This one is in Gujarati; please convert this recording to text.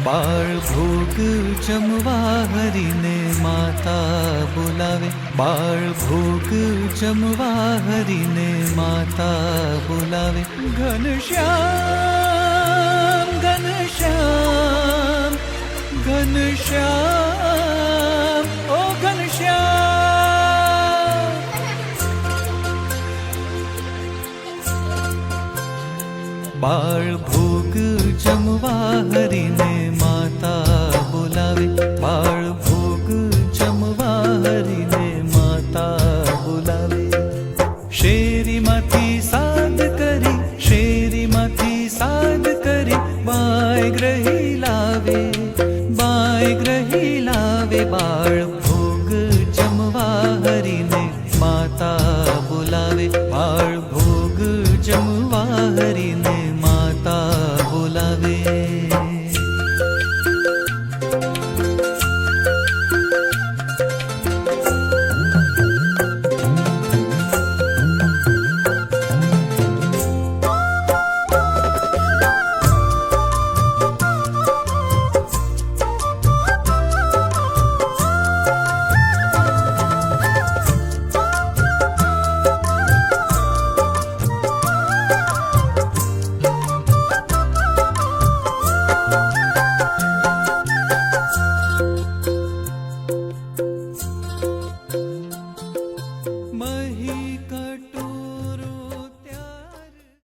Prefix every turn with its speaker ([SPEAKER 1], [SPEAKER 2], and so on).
[SPEAKER 1] બાળ ભોગ જમવા હરીને માતા બોલાવે, બાળ ભોગ જમવા હરીને માતા બોલાવે. ઘનશ્યામ ઘનશ્યામ ઘનશ્યામ ઓ ઘનશ્યામ. બાળ ભોગ જમવા હરીને માતા બોલાવે, બાળ ભોગ જમવા હરીને માતા બોલાવે. શેરીમાંથી સાદ કરી, શેરીમાંથી સાદ કરી બાય ગ્રહી